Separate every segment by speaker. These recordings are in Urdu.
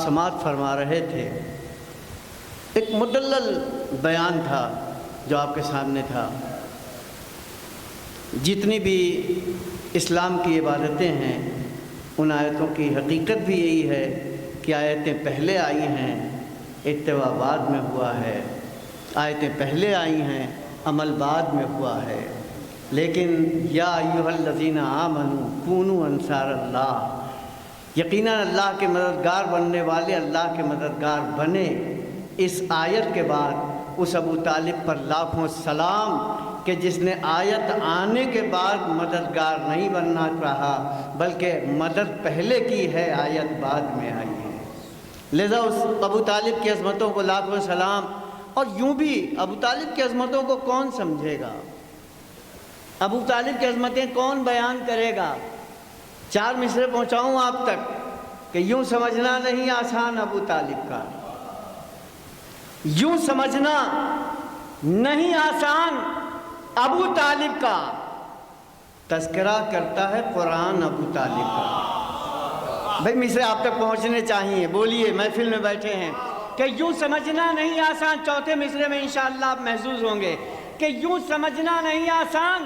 Speaker 1: سماعت فرما رہے تھے، ایک مدلل بیان تھا جو آپ کے سامنے تھا۔ جتنی بھی اسلام کی عبادتیں ہیں ان آیتوں کی حقیقت بھی یہی ہے کہ آیتیں پہلے آئی ہیں، اتباع بعد میں ہوا ہے، آیتیں پہلے آئی ہیں، عمل بعد میں ہوا ہے۔ لیکن یا ایھا الذین آمنوا کونوا انصار اللہ، یقیناً اللہ کے مددگار بننے والے اللہ کے مددگار بنے۔ اس آیت کے بعد اس ابو طالب پر لاکھوں سلام کہ جس نے آیت آنے کے بعد مددگار نہیں بننا چاہا، بلکہ مدد پہلے کی ہے، آیت بعد میں آئی ہے۔ لہذا اس ابو طالب کی عظمتوں کو لاکھوں سلام۔ اور یوں بھی ابو طالب کی عظمتوں کو کون سمجھے گا؟ ابو طالب کی عظمتیں کون بیان کرے گا؟ 4 مصرے پہنچاؤں آپ تک کہ یوں سمجھنا نہیں آسان ابو طالب کا، یوں سمجھنا نہیں آسان ابو طالب کا۔ تذکرہ کرتا ہے قرآن ابو طالب کا۔ بھائی مصرے آپ تک پہنچنے چاہیے، بولیے، محفل میں بیٹھے ہیں کہ یوں سمجھنا نہیں آسان۔ چوتھے مصرے میں انشاءاللہ آپ محظوظ ہوں گے کہ یوں سمجھنا نہیں آسان۔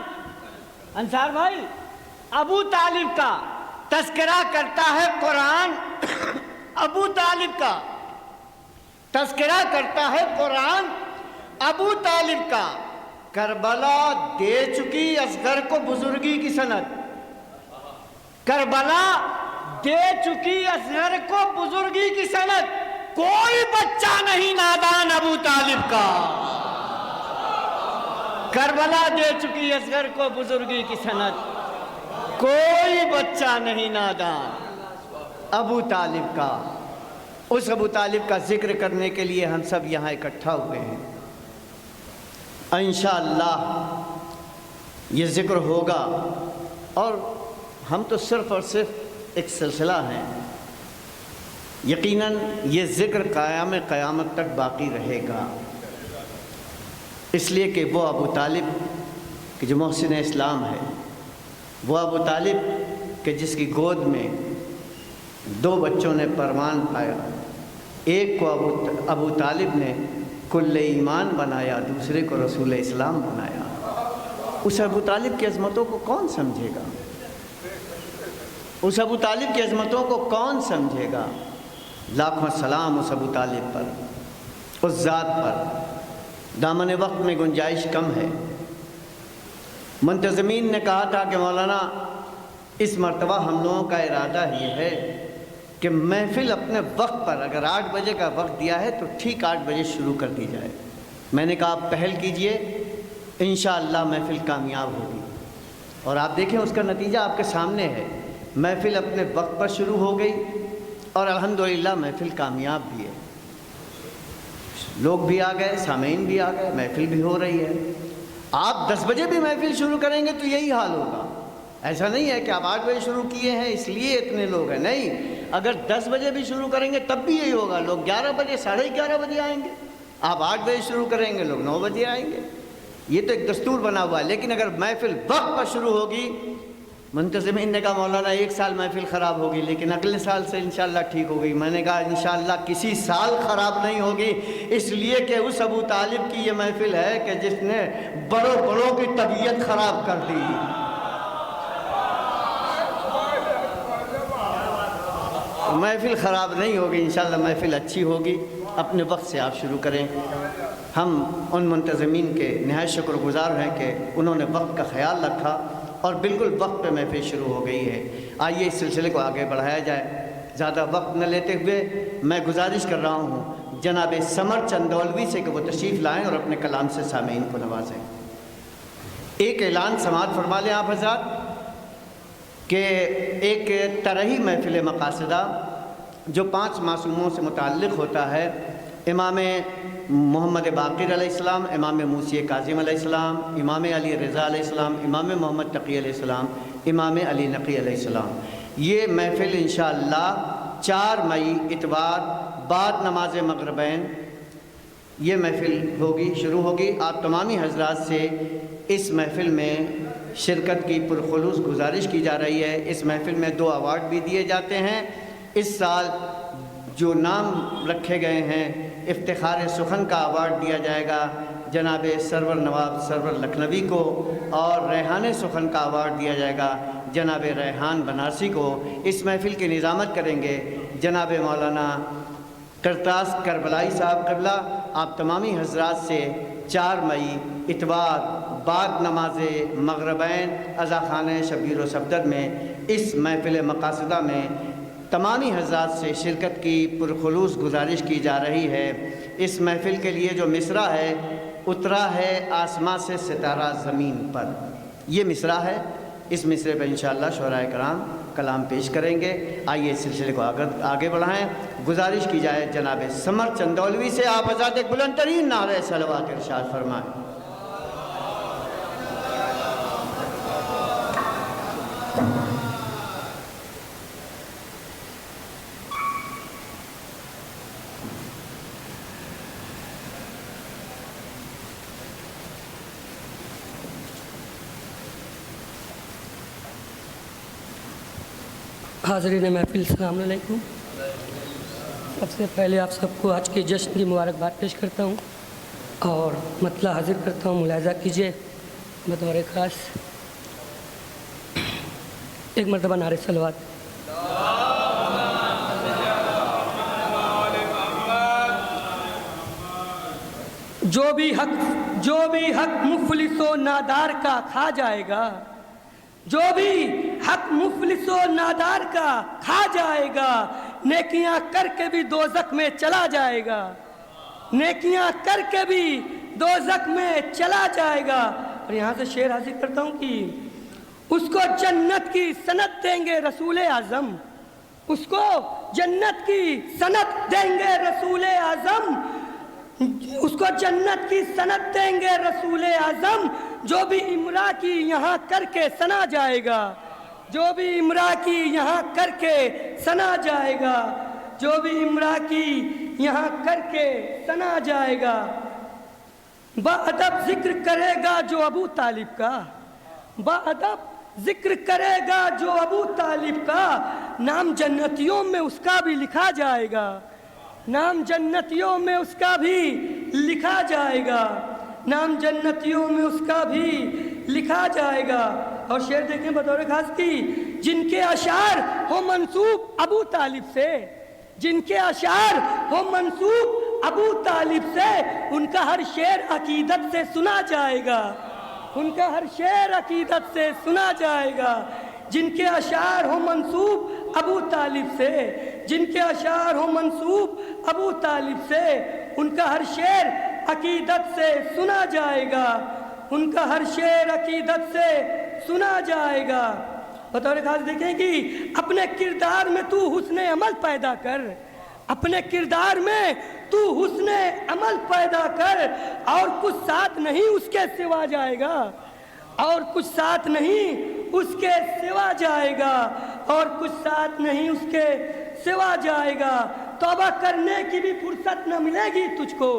Speaker 1: انصار بھائی، ابو طالب کا تذکرہ کرتا ہے قرآن، ابو طالب کا تذکرہ کرتا ہے قرآن، ابو طالب کا۔ کربلا دے چکی اصغر کو بزرگی کی سند، کربلا دے چکی اصغر کو بزرگی کی سند، کوئی بچہ نہیں نادان ابو طالب کا۔ کربلا دے چکی اصغر کو بزرگی کی سند، کوئی بچہ نہیں نادان ابو طالب کا۔ اس ابو طالب کا ذکر کرنے کے لیے ہم سب یہاں اکٹھا ہوئے ہیں۔ انشاءاللہ یہ ذکر ہوگا، اور ہم تو صرف اور صرف ایک سلسلہ ہیں۔ یقیناً یہ ذکر قیامت تک باقی رہے گا، اس لیے کہ وہ ابو طالب کہ جو محسن اسلام ہے، وہ ابو طالب کہ جس کی گود میں 2 بچوں نے پروان پایا، ایک کو ابو طالب نے کل ایمان بنایا، دوسرے کو رسول اسلام بنایا۔ اس ابو طالب کی عظمتوں کو کون سمجھے گا؟ اس ابو طالب کی عظمتوں کو کون سمجھے گا؟ لاکھوں سلام اس ابو طالب پر، اس ذات پر۔ دامن وقت میں گنجائش کم ہے۔ منتظمین نے کہا تھا کہ مولانا اس مرتبہ ہم لوگوں کا ارادہ یہ ہے کہ محفل اپنے وقت پر، اگر 8 بجے کا وقت دیا ہے تو ٹھیک 8 بجے شروع کر دی جائے۔ میں نے کہا آپ پہل کیجئے، انشاءاللہ محفل کامیاب ہوگی، اور آپ دیکھیں اس کا نتیجہ آپ کے سامنے ہے۔ محفل اپنے وقت پر شروع ہو گئی اور الحمدللہ محفل کامیاب بھی ہے۔ لوگ بھی آ گئے، سامعین بھی آ گئے، محفل بھی ہو رہی ہے۔ آپ 10 بجے بھی محفل شروع کریں گے تو یہی حال ہوگا۔ ایسا نہیں ہے کہ آپ 8 بجے شروع کیے ہیں اس لیے اتنے لوگ ہیں، نہیں، اگر 10 بجے بھی شروع کریں گے تب بھی یہی ہوگا۔ لوگ 11 بجے 11:30 بجے آئیں گے، آپ 8 بجے شروع کریں گے، لوگ 9 بجے آئیں گے۔ یہ تو ایک دستور بنا ہوا ہے۔ لیکن اگر محفل وقت پر شروع ہوگی، منتظمین نے کہا مولانا 1 سال محفل خراب ہوگی لیکن اگلے سال سے انشاءاللہ ٹھیک ہوگی۔ میں نے کہا انشاءاللہ کسی سال خراب نہیں ہوگی، اس لیے کہ اس ابو طالب کی یہ محفل ہے کہ جس نے بڑوں کی طبیعت خراب کر دی۔ محفل خراب نہیں ہوگی، انشاءاللہ محفل اچھی ہوگی۔ اپنے وقت سے آپ شروع کریں۔ ہم ان منتظمین کے نہایت شکر گزار ہیں کہ انہوں نے وقت کا خیال رکھا اور بالکل وقت پہ محفل شروع ہو گئی ہے۔ آئیے اس سلسلے کو آگے بڑھایا جائے۔ زیادہ وقت نہ لیتے ہوئے میں گزارش کر رہا ہوں جناب سمر چندولوی سے کہ وہ تشریف لائیں اور اپنے کلام سے سامعین کو نوازیں۔ ایک اعلان سماعت فرما لیں آپ حضرات کہ ایک ترہی محفل مقاصدہ جو 5 معصوموں سے متعلق ہوتا ہے، امام محمد باقر علیہ السلام، امام موسی کاظم علیہ السلام، امام علی رضا علیہ السلام، امام محمد تقی علیہ السلام، امام علی نقی علیہ السلام، یہ محفل انشاءاللہ 4 مئی اتوار بعد نماز مغربین یہ محفل ہوگی، شروع ہوگی۔ آپ تمامی حضرات سے اس محفل میں شرکت کی پرخلوص گزارش کی جا رہی ہے۔ اس محفل میں 2 ایوارڈ بھی دیے جاتے ہیں۔ اس سال جو نام رکھے گئے ہیں افتخار سخن کا ایوارڈ دیا جائے گا جناب سرور نواب سرور لکھنوی کو، اور ریحان سخن کا ایوارڈ دیا جائے گا جناب ریحان بنارسی کو۔ اس محفل کی نظامت کریں گے جناب مولانا کرتاس کربلائی صاحب قبلہ۔ آپ تمامی حضرات سے 4 مئی اتوار بعد نماز مغربین عزا خانہ شبیر و صفدر میں اس محفل مقاصدہ میں تمامی حضرات سے شرکت کی پرخلوص گزارش کی جا رہی ہے۔ اس محفل کے لیے جو مصرع ہے، اترا ہے آسمان سے ستارہ زمین پر، یہ مصرع ہے۔ اس مصرع پہ انشاءاللہ شعراء کرام کلام پیش کریں گے۔ آئیے اس سلسلے کو آگے بڑھائیں۔ گزارش کی جائے جناب سمر چندولوی سے، آپ حضرات ایک بلند ترین نعرہ صلوات ارشاد فرمائیں۔
Speaker 2: حاضرین محفل السلام علیکم۔ سب سے پہلے آپ سب کو آج کے جشن کی مبارکباد پیش کرتا ہوں اور مطلع حاضر کرتا ہوں، ملاحظہ کیجیے بطور خاص ایک مرتبہ نعرہ صلوات۔ جو بھی حق مفلس و نادار کا کھا جائے گا، جو بھی حق مفلس و نادار کا کھا جائے گا، نیکیاں کر کے بھی دوزخ میں چلا جائے گا، نیکیاں کر کے بھی دوزخ میں چلا جائے گا۔ اور یہاں سے شعر حاصل کرتا ہوں کہ اس کو جنت کی سند دیں گے رسول اعظم، اس کو جنت کی سند دیں گے رسول اعظم، اس کو جنت کی سند دیں گے رسول اعظم، جو بھی امرا کی یہاں کر کے سنا جائے گا، جو بھی امرا کی یہاں کر کے سنا جائے گا، جو بھی امرا کی یہاں کر کے سنا جائے گا۔ باادب ذکر کرے گا جو ابو طالب کا، باادب ذکر کرے گا جو ابو طالب کا، نام جنتیوں میں اس کا بھی لکھا جائے گا، نام جنتیوں میں اس کا بھی لکھا جائے گا، نام جنتیوں میں اس کا بھی لکھا جائے گا۔ اور شعر دیکھیں بطور خاص کی، جن کے اشعار ہو منسوب ابو طالب سے، جن کے اشعار ہو منسوب ابو طالب سے، ان کا ہر شعر عقیدت سے سنا جائے گا، ان کا ہر شعر عقیدت سے سنا جائے گا۔ جن کے اشعار ہو منسوب ابو طالب سے، جن کے اشعار ہو منسوب ابو طالب سے، ان کا ہر شعر عقیدت سے سنا جائے گا، ان کا ہر شعر عقیدت سے سنا جائے گا۔ بطور خاص دیکھیں کہ اپنے کردار میں تو حسن عمل پیدا کر، اپنے کردار میں تو حسن عمل پیدا کر، اور کچھ ساتھ نہیں اس کے سوا جائے گا، اور کچھ ساتھ نہیں اس کے سوا جائے گا، اور کچھ ساتھ نہیں اس کے سوا جائے گا۔ توبہ کرنے کی بھی فرصت نہ ملے گی تجھ کو،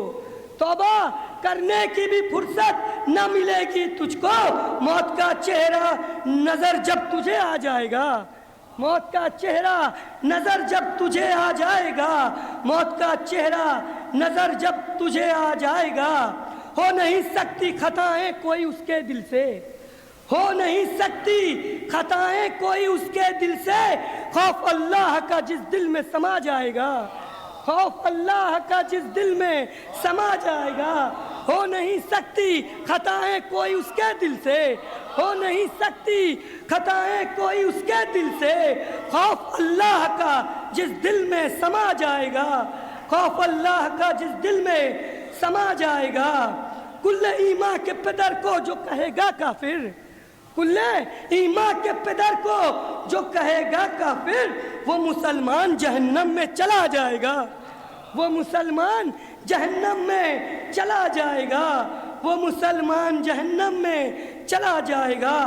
Speaker 2: توبہ کرنے کی بھی فرصت نہ ملے گی تجھ کو، موت کا چہرہ نظر جب تجھے آ جائے گا، موت کا چہرہ نظر جب تجھے آ جائے گا، موت کا چہرہ نظر جب تجھے آ جائے گا، ہو نہیں سکتی خطائیں کوئی اس کے دل سے، ہو نہیں سکتی خطائیں کوئی اس کے دل سے، خوف اللہ کا جس دل میں سما جائے گا، خوف اللہ کا جس دل میں سما جائے گا، ہو نہیں سکتی خطائیں کوئی اس کے دل سے، ہو نہیں سکتی خطائیں کوئی اس کے دل سے، خوف اللہ کا جس دل میں سما جائے گا، خوف اللہ کا جس دل میں سما جائے گا۔ کل ایمان کے پدر کو جو کہے گا کافر، کل ایمان کے پدر کو جو کہے گا کافر، وہ مسلمان جہنم میں چلا جائے گا، وہ مسلمان جہنم میں چلا جائے گا، وہ مسلمان جہنم میں چلا جائے گا۔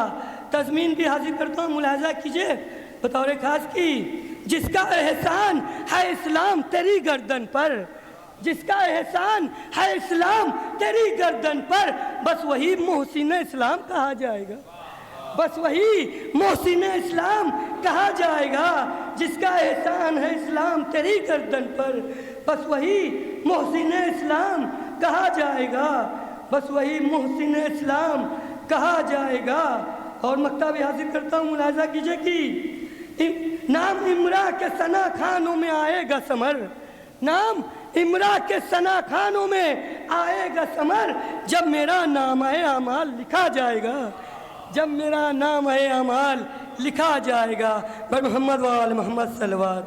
Speaker 2: تضمین بھی حاضر کرتا ہوں، ملاحظہ کیجئے بطور خاص کی، جس کا احسان ہے اسلام تیری گردن پر، جس کا احسان ہے اسلام تیری گردن پر، بس وہی محسن اسلام کہا جائے گا، بس وہی محسن اسلام کہا جائے گا جس کا احسان ہے اسلام تیری گردن پر، بس وہی محسن اسلام کہا جائے گا، بس وہی محسن اسلام کہا جائے گا۔ اور مکتب حاضر کرتا ہوں، ملاحظہ کیجئے کہ نام امرا کے ثنا خانوں میں آئے گا ثمر، نام امرا کے ثنا خانوں میں آئے گا ثمر، جب میرا نام اعمال لکھا جائے گا، جب میرا نام اعمال لکھا جائے گا۔ بر محمد وآل محمد صلوات۔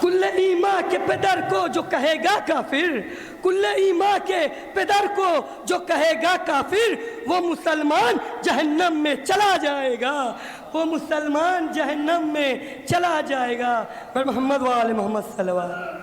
Speaker 2: کل ایما کے پدر کو جو کہے گا کافر، کل ایما کے پدر کو جو کہے گا کافر، وہ مسلمان جہنم میں چلا جائے گا، وہ مسلمان جہنم میں چلا جائے گا۔ بر محمد وآل محمد صلوات۔